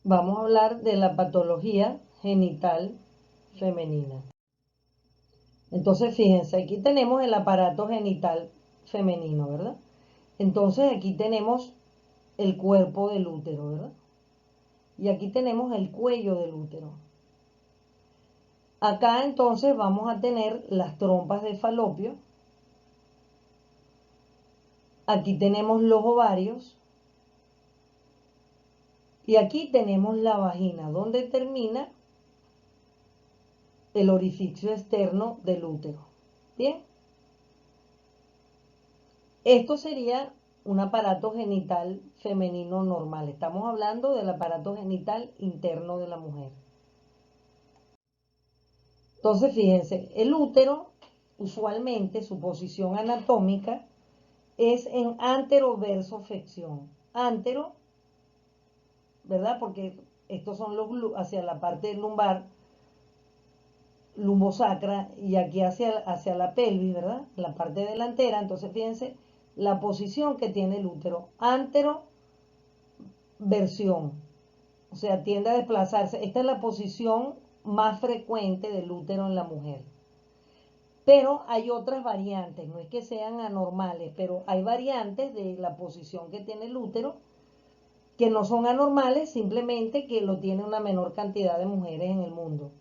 vamos a hablar de la patología genital femenina. Entonces, fíjense, aquí tenemos el aparato genital femenino, ¿verdad? Entonces, aquí tenemos el cuerpo del útero, ¿verdad? Y aquí tenemos el cuello del útero. Acá entonces vamos a tener las trompas de falopio. Aquí tenemos los ovarios. Y aquí tenemos la vagina, donde termina el orificio externo del útero. Bien. Esto sería un aparato genital femenino normal. Estamos hablando del aparato genital interno de la mujer. Entonces, fíjense, el útero, usualmente su posición anatómica es en anteroversoflexión. Antero, ¿verdad? Porque estos son los hacia la parte lumbar, lumbosacra, y aquí hacia la pelvis, ¿verdad? La parte delantera. Entonces, fíjense la posición que tiene el útero. Anteroversión. O sea, tiende a desplazarse. Esta es la posición más frecuente del útero en la mujer. Pero hay otras variantes, no es que sean anormales, pero hay variantes de la posición que tiene el útero que no son anormales, simplemente que lo tiene una menor cantidad de mujeres en el mundo,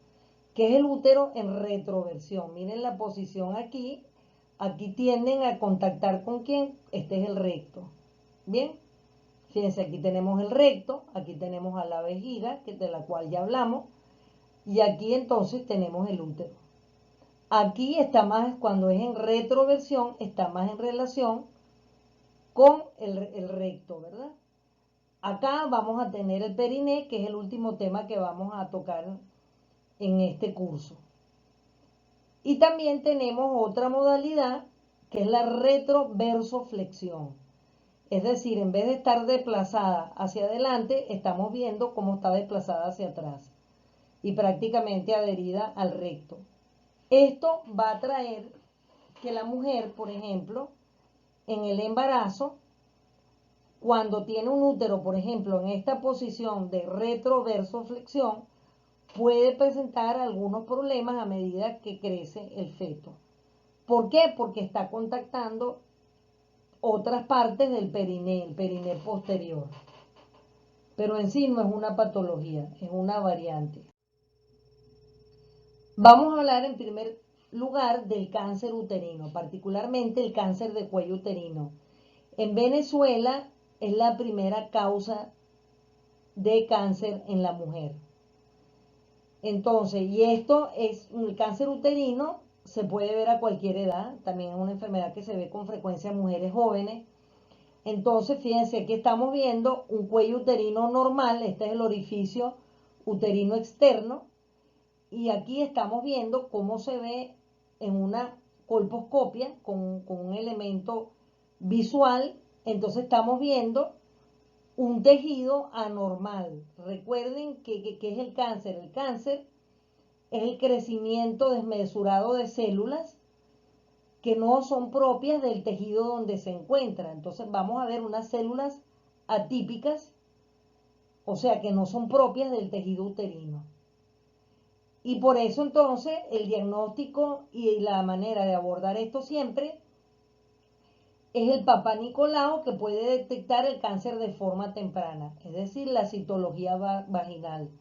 que es el útero en retroversión. Miren la posición aquí, aquí tienden a contactar con quién, este es el recto. Bien, fíjense, aquí tenemos el recto, aquí tenemos a la vejiga, de la cual ya hablamos, y aquí entonces tenemos el útero. Aquí está más, cuando es en retroversión, está más en relación con el recto, ¿verdad? Acá vamos a tener el periné, que es el último tema que vamos a tocar en este curso. Y también tenemos otra modalidad, que es la retroversoflexión. Es decir, en vez de estar desplazada hacia adelante, estamos viendo cómo está desplazada hacia atrás y prácticamente adherida al recto. Esto va a traer que la mujer, por ejemplo, en el embarazo, cuando tiene un útero, por ejemplo, en esta posición de retroversoflexión, puede presentar algunos problemas a medida que crece el feto. ¿Por qué? Porque está contactando otras partes del periné, el periné posterior. Pero en sí no es una patología, es una variante. Vamos a hablar en primer lugar del cáncer uterino, particularmente el cáncer de cuello uterino. En Venezuela es la primera causa de cáncer en la mujer. Entonces, y esto es, el cáncer uterino se puede ver a cualquier edad, también es una enfermedad que se ve con frecuencia en mujeres jóvenes. Entonces, fíjense, aquí estamos viendo un cuello uterino normal, este es el orificio uterino externo, y aquí estamos viendo cómo se ve en una colposcopia con un elemento visual. Entonces estamos viendo un tejido anormal. Recuerden que es el cáncer. El cáncer es el crecimiento desmesurado de células que no son propias del tejido donde se encuentra. Entonces vamos a ver unas células atípicas, o sea que no son propias del tejido uterino. Y por eso entonces el diagnóstico y la manera de abordar esto siempre es el Papá Nicolau, que puede detectar el cáncer de forma temprana, es decir, la citología vaginal,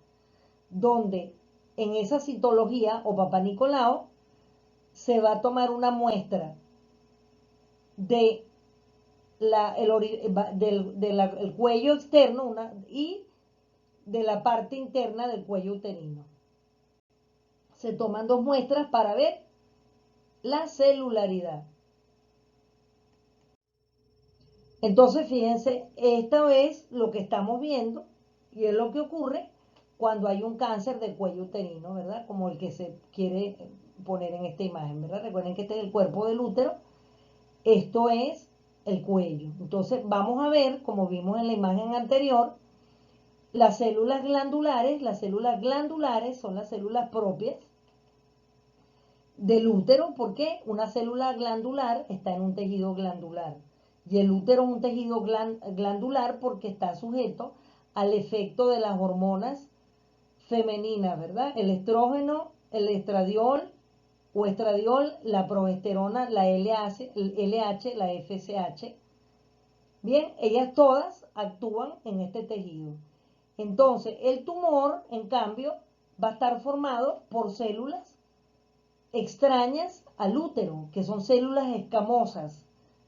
donde en esa citología o Papá Nicolau se va a tomar una muestra de el cuello externo y de la parte interna del cuello uterino. Se toman dos muestras para ver la celularidad. Entonces, fíjense, esto es lo que estamos viendo y es lo que ocurre cuando hay un cáncer de cuello uterino, ¿verdad? Como el que se quiere poner en esta imagen, ¿verdad? Recuerden que este es el cuerpo del útero, esto es el cuello. Entonces, vamos a ver, como vimos en la imagen anterior, las células glandulares son las células propias del útero, porque una célula glandular está en un tejido glandular. Y el útero es un tejido glandular porque está sujeto al efecto de las hormonas femeninas, ¿verdad? El estrógeno, el estradiol o estradiol, la progesterona, la LH, la FSH. Bien, ellas todas actúan en este tejido. Entonces, el tumor, en cambio, va a estar formado por células extrañas al útero, que son células escamosas.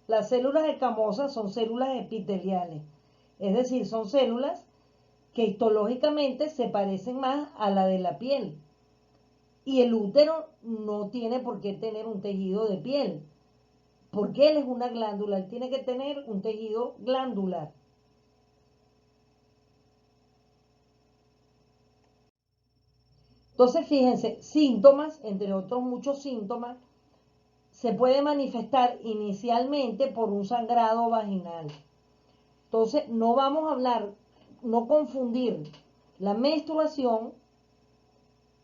Las células escamosas son células epiteliales, es decir, son células que histológicamente se parecen más a la de la piel. Y el útero no tiene por qué tener un tejido de piel, porque él es una glándula, él tiene que tener un tejido glandular. Entonces, fíjense, síntomas, entre otros muchos síntomas, se puede manifestar inicialmente por un sangrado vaginal. Entonces, no vamos a hablar, no confundir la menstruación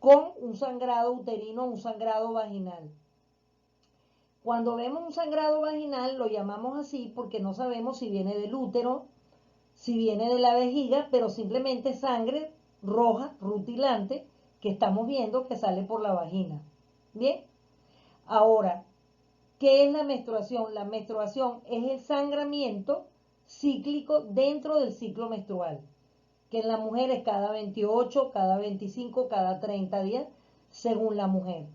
con un sangrado uterino o un sangrado vaginal. Cuando vemos un sangrado vaginal lo llamamos así porque no sabemos si viene del útero, si viene de la vejiga, pero simplemente sangre roja, rutilante, que estamos viendo que sale por la vagina. Bien, ahora, ¿qué es la menstruación? La menstruación es el sangramiento cíclico dentro del ciclo menstrual, que en la mujer es cada 28, cada 25, cada 30 días, según la mujer,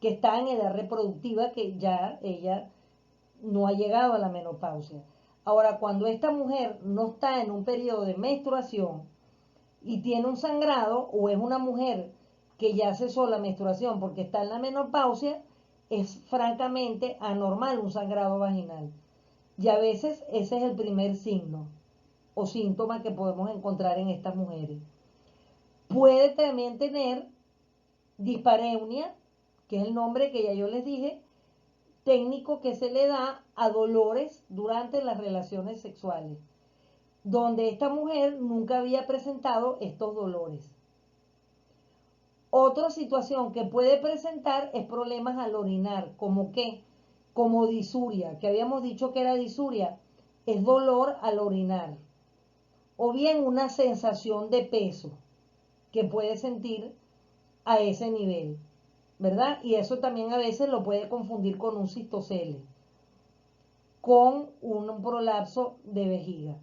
que está en edad reproductiva, que ya ella no ha llegado a la menopausia. Ahora, cuando esta mujer no está en un periodo de menstruación y tiene un sangrado, o es una mujer que ya cesó la menstruación porque está en la menopausia, es francamente anormal un sangrado vaginal. Y a veces ese es el primer signo o síntoma que podemos encontrar en estas mujeres. Puede también tener dispareunia, que es el nombre que ya yo les dije, técnico que se le da a dolores durante las relaciones sexuales, donde esta mujer nunca había presentado estos dolores. Otra situación que puede presentar es problemas al orinar, como que, como disuria, que habíamos dicho que era disuria, es dolor al orinar, o bien una sensación de peso que puede sentir a ese nivel, ¿verdad? Y eso también a veces lo puede confundir con un cistocele, con un prolapso de vejiga.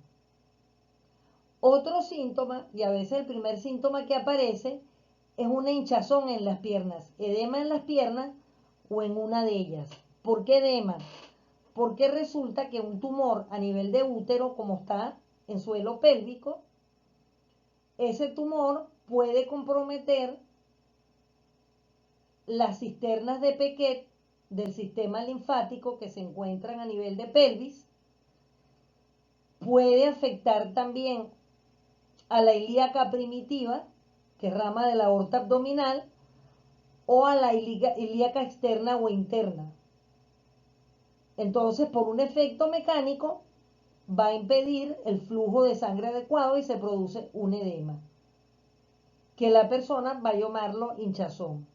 Otro síntoma, y a veces el primer síntoma que aparece, es una hinchazón en las piernas, edema en las piernas o en una de ellas. ¿Por qué edema? Porque resulta que un tumor a nivel de útero, como está en suelo pélvico, ese tumor puede comprometer las cisternas de Pequet del sistema linfático que se encuentran a nivel de pelvis, puede afectar también a la ilíaca primitiva, que es rama de la aorta abdominal, o a la ilíaca externa o interna. Entonces, por un efecto mecánico, va a impedir el flujo de sangre adecuado y se produce un edema, que la persona va a llamarlo hinchazón.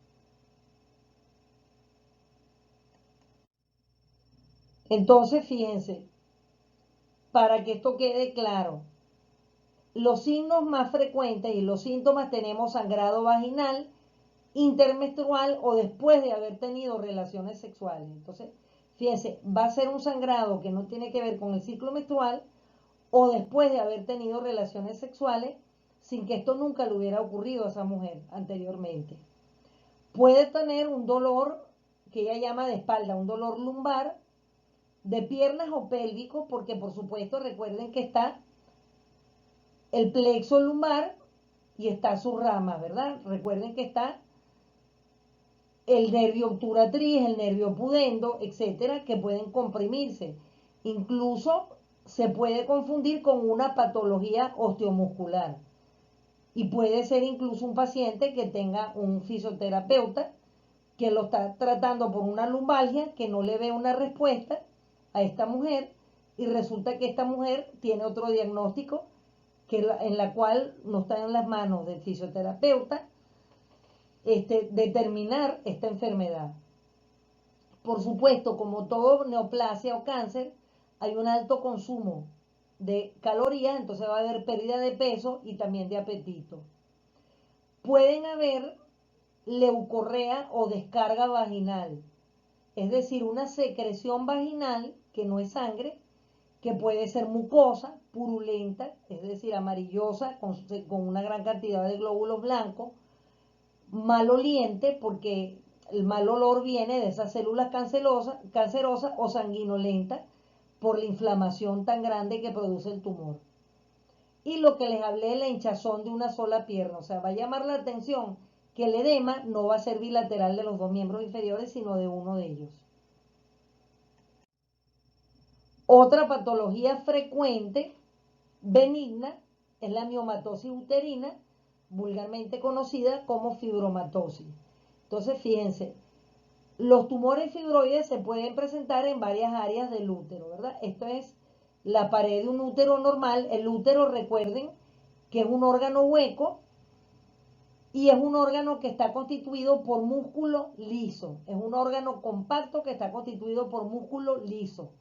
Entonces, fíjense, para que esto quede claro, los signos más frecuentes y los síntomas tenemos sangrado vaginal, intermenstrual o después de haber tenido relaciones sexuales. Entonces, fíjense, va a ser un sangrado que no tiene que ver con el ciclo menstrual o después de haber tenido relaciones sexuales sin que esto nunca le hubiera ocurrido a esa mujer anteriormente. Puede tener un dolor que ella llama de espalda, un dolor lumbar, de piernas o pélvico, porque por supuesto recuerden que está el plexo lumbar y está su rama, ¿verdad? Recuerden que está el nervio obturatriz, el nervio pudendo, etcétera, que pueden comprimirse. Incluso se puede confundir con una patología osteomuscular. Y puede ser incluso un paciente que tenga un fisioterapeuta que lo está tratando por una lumbalgia, que no le ve una respuesta a esta mujer y resulta que esta mujer tiene otro diagnóstico en la cual no está en las manos del fisioterapeuta determinar esta enfermedad. Por supuesto, como todo neoplasia o cáncer, hay un alto consumo de calorías, entonces va a haber pérdida de peso y también de apetito. Pueden haber leucorrea o descarga vaginal, es decir, una secreción vaginal que no es sangre, que puede ser mucosa, purulenta, es decir, amarillosa, con una gran cantidad de glóbulos blancos, maloliente, porque el mal olor viene de esas células cancerosas o sanguinolenta por la inflamación tan grande que produce el tumor. Y lo que les hablé, la hinchazón de una sola pierna, o sea, va a llamar la atención que el edema no va a ser bilateral de los dos miembros inferiores, sino de uno de ellos. Otra patología frecuente, benigna, es la miomatosis uterina, vulgarmente conocida como fibromatosis. Entonces, fíjense, los tumores fibroides se pueden presentar en varias áreas del útero, ¿verdad? Esto es la pared de un útero normal. El útero, recuerden, que es un órgano hueco y es un órgano que está constituido por músculo liso. Es un órgano compacto que está constituido por músculo liso.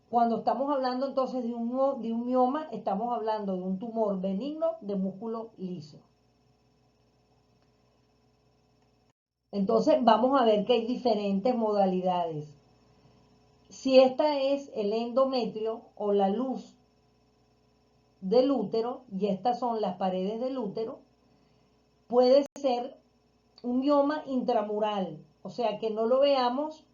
Cuando estamos hablando entonces de un mioma, estamos hablando de un tumor benigno de músculo liso. Entonces vamos a ver que hay diferentes modalidades. Si esta es el endometrio o la luz del útero, y estas son las paredes del útero, puede ser un mioma intramural, o sea que no lo veamos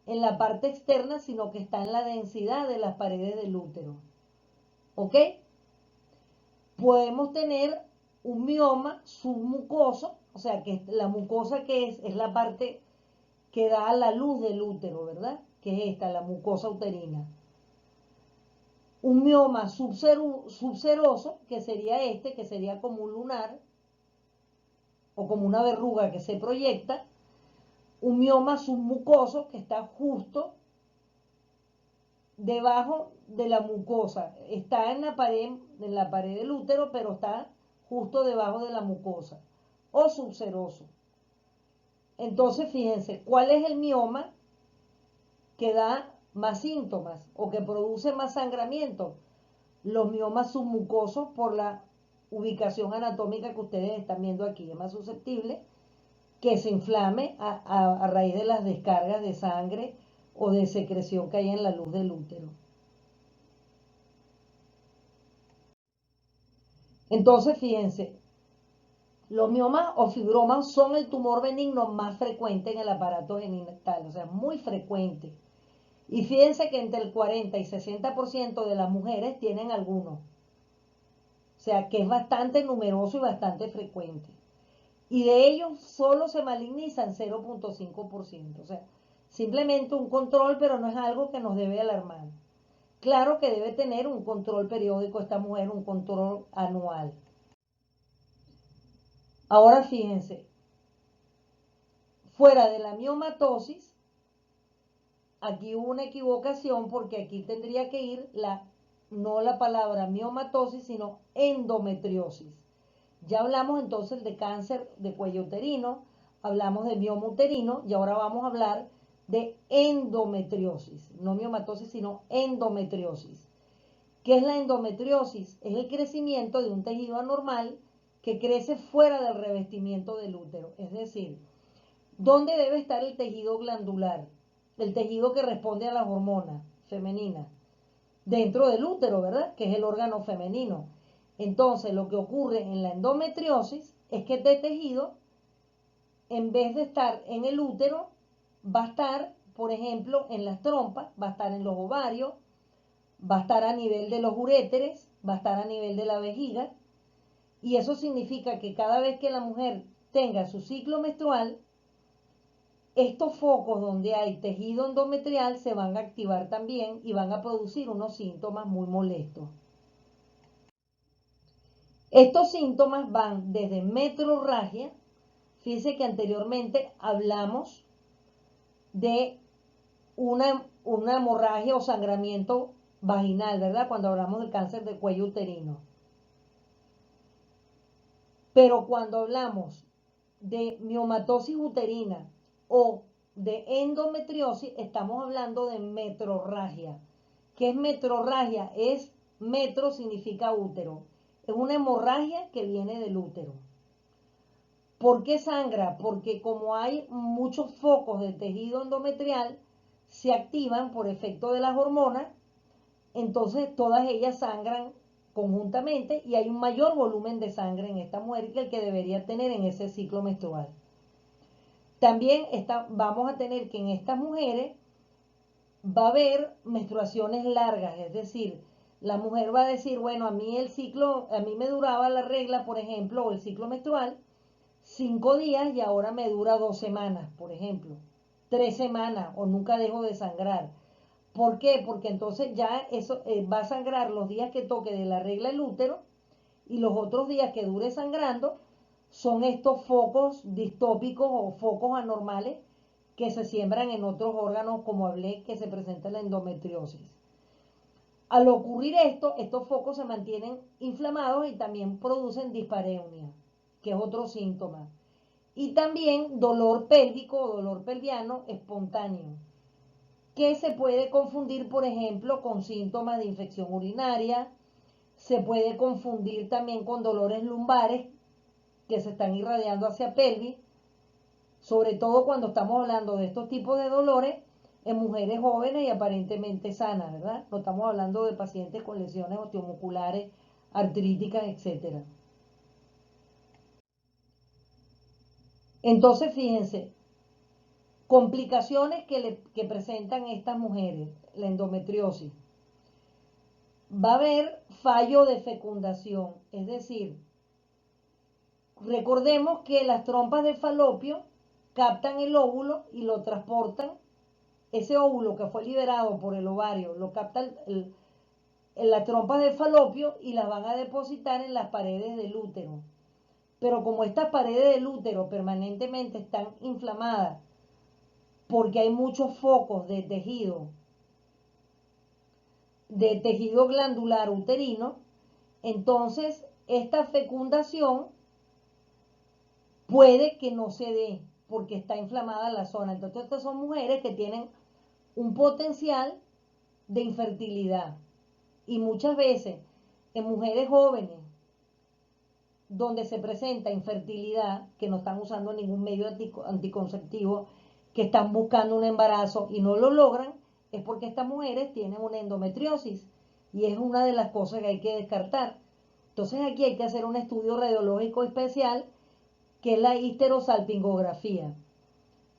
en la parte externa, sino que está en la densidad de las paredes del útero. ¿Ok? Podemos tener un mioma submucoso, o sea que la mucosa que es la parte que da a la luz del útero, ¿verdad? Que es esta, la mucosa uterina. Un mioma subseroso, que sería este, que sería como un lunar o como una verruga que se proyecta. Un mioma submucoso, que está justo debajo de la mucosa. Está en la pared del útero, pero está justo debajo de la mucosa. O subseroso. Entonces, fíjense, ¿cuál es el mioma que da más síntomas o que produce más sangramiento? Los miomas submucosos, por la ubicación anatómica que ustedes están viendo aquí. Es más susceptible que se inflame a raíz de las descargas de sangre o de secreción que hay en la luz del útero. Entonces, fíjense, los miomas o fibromas son el tumor benigno más frecuente en el aparato genital, o sea, muy frecuente. Y fíjense que entre el 40 y 60% de las mujeres tienen alguno. O sea, que es bastante numeroso y bastante frecuente. Y de ellos solo se malignizan 0.5%. O sea, simplemente un control, pero no es algo que nos debe alarmar. Claro que debe tener un control periódico esta mujer, un control anual. Ahora fíjense, fuera de la miomatosis, aquí hubo una equivocación porque aquí tendría que ir no la palabra miomatosis, sino endometriosis. Ya hablamos entonces de cáncer de cuello uterino, hablamos de mioma uterino y ahora vamos a hablar de endometriosis, no miomatosis, sino endometriosis. ¿Qué es la endometriosis? Es el crecimiento de un tejido anormal que crece fuera del revestimiento del útero. Es decir, ¿dónde debe estar el tejido glandular? El tejido que responde a las hormonas femeninas. Dentro del útero, ¿verdad? Que es el órgano femenino. Entonces, lo que ocurre en la endometriosis es que este tejido, en vez de estar en el útero, va a estar, por ejemplo, en las trompas, va a estar en los ovarios, va a estar a nivel de los uréteres, va a estar a nivel de la vejiga, y eso significa que cada vez que la mujer tenga su ciclo menstrual, estos focos donde hay tejido endometrial se van a activar también y van a producir unos síntomas muy molestos. Estos síntomas van desde metrorragia. Fíjense que anteriormente hablamos de una hemorragia o sangramiento vaginal, ¿verdad? Cuando hablamos del cáncer de cuello uterino. Pero cuando hablamos de miomatosis uterina o de endometriosis, estamos hablando de metrorragia. ¿Qué es metrorragia? Es metro significa útero. Es una hemorragia que viene del útero. ¿Por qué sangra? Porque como hay muchos focos de tejido endometrial, se activan por efecto de las hormonas, entonces todas ellas sangran conjuntamente y hay un mayor volumen de sangre en esta mujer que el que debería tener en ese ciclo menstrual. También vamos a tener que en estas mujeres va a haber menstruaciones largas, es decir, la mujer va a decir, bueno, a mí a mí me duraba la regla, por ejemplo, o el ciclo menstrual, 5 días y ahora me dura 2 semanas, por ejemplo, 3 semanas o nunca dejo de sangrar. ¿Por qué? Porque entonces ya eso va a sangrar los días que toque de la regla el útero y los otros días que dure sangrando son estos focos distópicos o focos anormales que se siembran en otros órganos, como hablé, que se presenta la endometriosis. Al ocurrir esto, estos focos se mantienen inflamados y también producen dispareunia, que es otro síntoma. Y también dolor pélvico o dolor pelviano espontáneo, que se puede confundir, por ejemplo, con síntomas de infección urinaria, se puede confundir también con dolores lumbares que se están irradiando hacia pelvis, sobre todo cuando estamos hablando de estos tipos de dolores en mujeres jóvenes y aparentemente sanas, ¿verdad? No estamos hablando de pacientes con lesiones osteomusculares, artríticas, etcétera. Entonces, fíjense, complicaciones que presentan estas mujeres, la endometriosis. Va a haber fallo de fecundación, es decir, recordemos que las trompas de falopio captan el óvulo y lo transportan. Ese óvulo que fue liberado por el ovario lo capta en las trompas de falopio y las van a depositar en las paredes del útero. Pero como estas paredes del útero permanentemente están inflamadas porque hay muchos focos de tejido glandular uterino, entonces esta fecundación puede que no se dé porque está inflamada la zona. Entonces estas son mujeres que tienen un potencial de infertilidad. Y muchas veces en mujeres jóvenes donde se presenta infertilidad, que no están usando ningún medio anticonceptivo, que están buscando un embarazo y no lo logran, es porque estas mujeres tienen una endometriosis y es una de las cosas que hay que descartar. Entonces aquí hay que hacer un estudio radiológico especial que es la histerosalpingografía,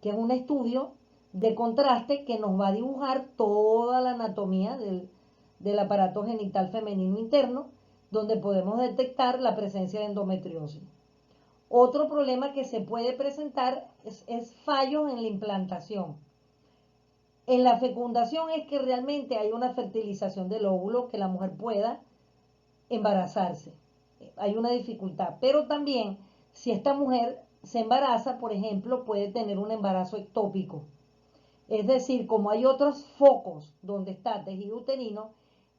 que es un estudio de contraste que nos va a dibujar toda la anatomía del aparato genital femenino interno, donde podemos detectar la presencia de endometriosis. Otro problema que se puede presentar es fallos en la implantación. En la fecundación es que realmente hay una fertilización del óvulo, que la mujer pueda embarazarse. Hay una dificultad, pero también si esta mujer se embaraza, por ejemplo, puede tener un embarazo ectópico. Es decir, como hay otros focos donde está tejido uterino,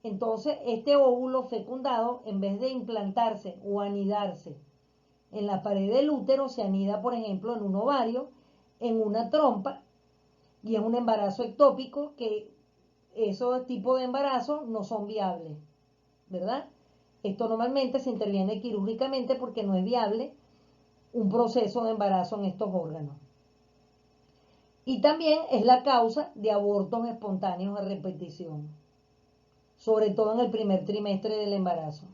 entonces este óvulo fecundado, en vez de implantarse o anidarse en la pared del útero, se anida, por ejemplo, en un ovario, en una trompa, y es un embarazo ectópico que esos tipos de embarazos no son viables, ¿verdad? Esto normalmente se interviene quirúrgicamente porque no es viable un proceso de embarazo en estos órganos. Y también es la causa de abortos espontáneos a repetición, sobre todo en el primer trimestre del embarazo.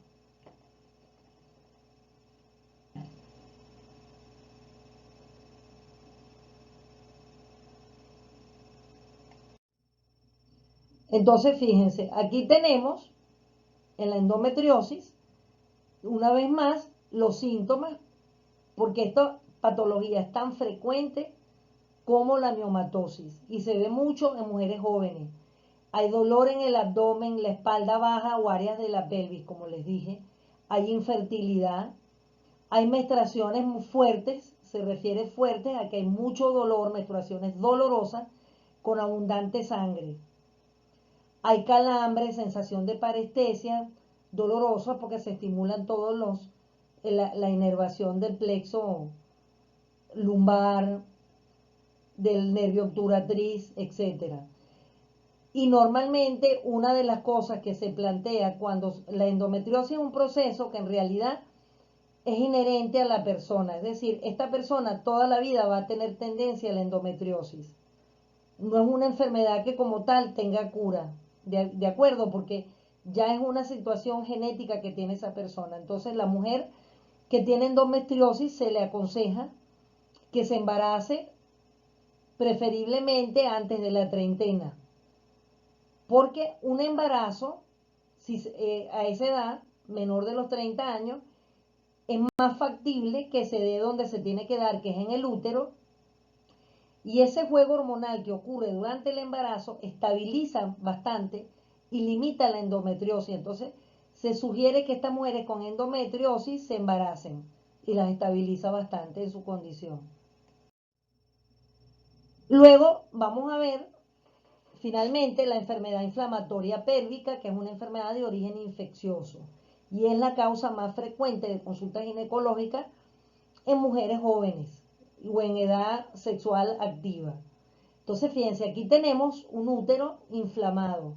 Entonces, fíjense, aquí tenemos en la endometriosis, una vez más, los síntomas, porque esta patología es tan frecuente como la miomatosis y se ve mucho en mujeres jóvenes. Hay dolor en el abdomen, la espalda baja o áreas de la pelvis, como les dije. Hay infertilidad. Hay menstruaciones muy fuertes, se refiere fuertes a que hay mucho dolor, menstruaciones dolorosas con abundante sangre. Hay calambre, sensación de parestesia, dolorosa porque se estimulan la inervación del plexo lumbar, del nervio obturatriz, etc. Y normalmente una de las cosas que se plantea cuando la endometriosis es un proceso que en realidad es inherente a la persona, es decir, esta persona toda la vida va a tener tendencia a la endometriosis. No es una enfermedad que como tal tenga cura, de acuerdo, porque ya es una situación genética que tiene esa persona. Entonces la mujer que tiene endometriosis se le aconseja que se embarace preferiblemente antes de la treintena, porque un embarazo a esa edad, menor de los 30 años, es más factible que se dé donde se tiene que dar, que es en el útero, y ese juego hormonal que ocurre durante el embarazo estabiliza bastante y limita la endometriosis. Entonces, se sugiere que estas mujeres con endometriosis se embaracen y las estabiliza bastante en su condición. Luego vamos a ver finalmente la enfermedad inflamatoria pélvica, que es una enfermedad de origen infeccioso y es la causa más frecuente de consulta ginecológica en mujeres jóvenes o en edad sexual activa. Entonces, fíjense, aquí tenemos un útero inflamado,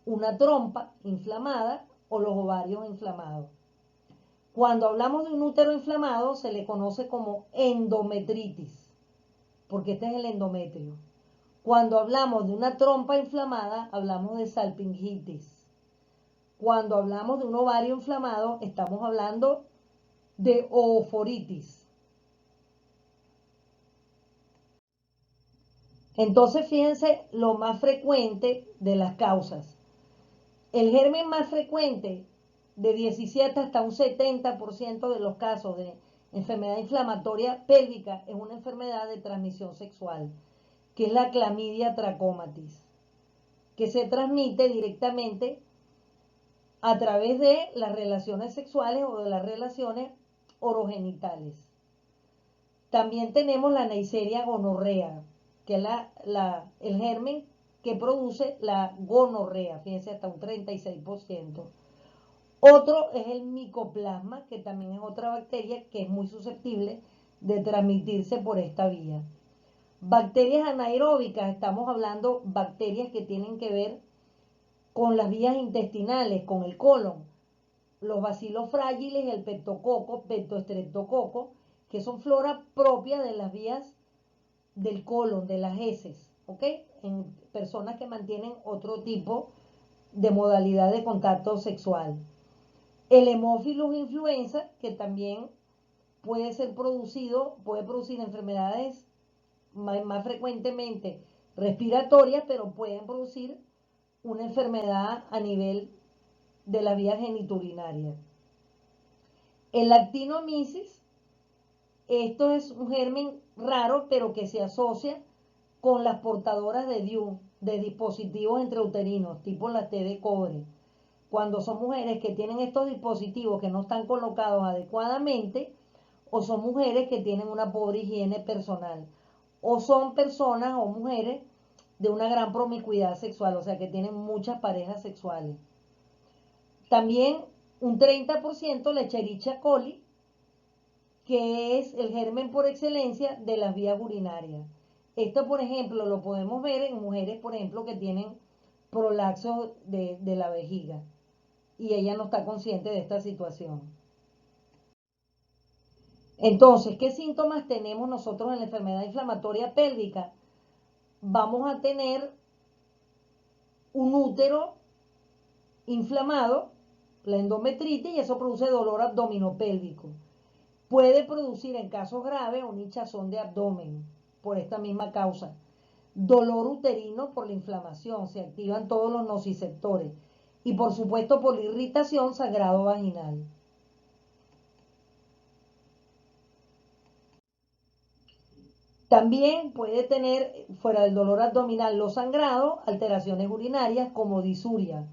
una trompa inflamada o los ovarios inflamados. Cuando hablamos de un útero inflamado, se le conoce como endometritis, porque este es el endometrio. Cuando hablamos de una trompa inflamada, hablamos de salpingitis. Cuando hablamos de un ovario inflamado, estamos hablando de ooforitis. Entonces, fíjense lo más frecuente de las causas. El germen más frecuente, de 17 hasta un 70% de los casos de enfermedad inflamatoria pélvica, es una enfermedad de transmisión sexual, que es la clamidia trachomatis, que se transmite directamente a través de las relaciones sexuales o de las relaciones orogenitales. También tenemos la Neisseria gonorrea, que es el germen que produce la gonorrea, fíjense, hasta un 36%. Otro es el micoplasma, que también es otra bacteria que es muy susceptible de transmitirse por esta vía. Bacterias anaeróbicas, estamos hablando bacterias que tienen que ver con las vías intestinales, con el colon. Los bacilos frágiles y el peptoestreptococo, que son flora propia de las vías del colon, de las heces, ¿ok? En personas que mantienen otro tipo de modalidad de contacto sexual. El Haemophilus influenza, que también puede producir enfermedades más frecuentemente respiratorias, pero pueden producir una enfermedad a nivel de las vías geniturinarias. El actinomyces, esto es un germen raro, pero que se asocia con las portadoras de DIU, de dispositivos intrauterinos, tipo la T de cobre. Cuando son mujeres que tienen estos dispositivos que no están colocados adecuadamente, o son mujeres que tienen una pobre higiene personal, o son personas o mujeres de una gran promiscuidad sexual, o sea que tienen muchas parejas sexuales. También un 30% la Escherichia coli, que es el germen por excelencia de las vías urinarias. Esto, por ejemplo, lo podemos ver en mujeres, por ejemplo, que tienen prolapso de la vejiga y ella no está consciente de esta situación. Entonces, ¿qué síntomas tenemos nosotros en la enfermedad inflamatoria pélvica? Vamos a tener un útero inflamado, la endometritis, y eso produce dolor abdominopélvico. Puede producir en casos graves un hinchazón de abdomen por esta misma causa. Dolor uterino por la inflamación, se activan todos los nociceptores. Y por supuesto por la irritación, sangrado vaginal. También puede tener, fuera del dolor abdominal, los sangrados, alteraciones urinarias como disuria,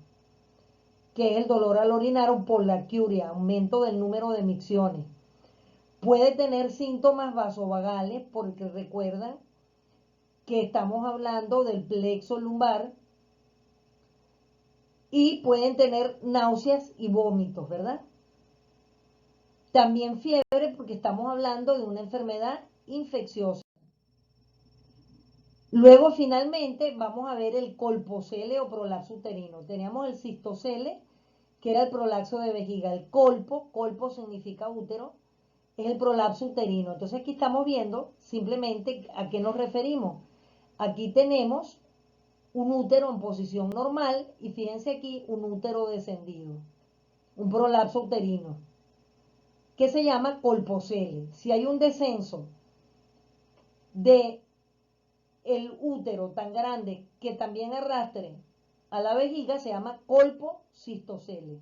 que es el dolor al orinar, o poliaquiuria, aumento del número de micciones. Puede tener síntomas vasovagales, porque recuerdan que estamos hablando del plexo lumbar, y pueden tener náuseas y vómitos, ¿verdad? También fiebre, porque estamos hablando de una enfermedad infecciosa. Luego, finalmente, vamos a ver el colpocele o prolapso uterino. Teníamos el cistocele, que era el prolapso de vejiga. El colpo significa útero, es el prolapso uterino. Entonces, aquí estamos viendo simplemente a qué nos referimos. Aquí tenemos un útero en posición normal y fíjense aquí un útero descendido, un prolapso uterino, que se llama colpocele. Si hay un descenso de el útero tan grande que también arrastre a la vejiga, se llama colpocistocele.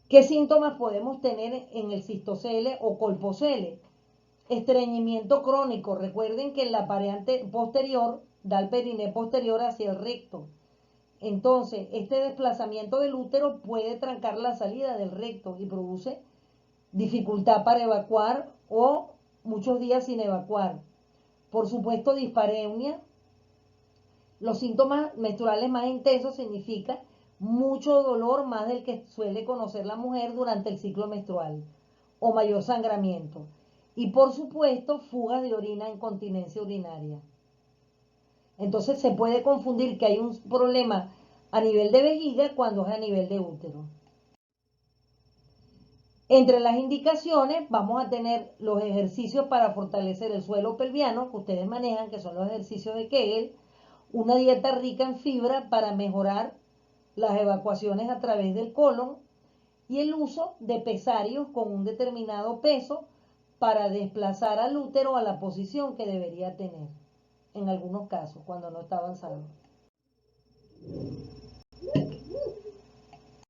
¿Qué síntomas podemos tener en el cistocele o colpocele? Estreñimiento crónico. Recuerden que la pared posterior da el periné posterior hacia el recto. Entonces, este desplazamiento del útero puede trancar la salida del recto y produce dificultad para evacuar o muchos días sin evacuar. Por supuesto, dispareunia. Los síntomas menstruales más intensos significan mucho dolor, más del que suele conocer la mujer durante el ciclo menstrual, o mayor sangramiento. Y por supuesto, fugas de orina, incontinencia urinaria. Entonces se puede confundir que hay un problema a nivel de vejiga cuando es a nivel de útero. Entre las indicaciones vamos a tener los ejercicios para fortalecer el suelo pelviano que ustedes manejan, que son los ejercicios de Kegel, una dieta rica en fibra para mejorar las evacuaciones a través del colon y el uso de pesarios con un determinado peso para desplazar al útero a la posición que debería tener, en algunos casos, cuando no está avanzado.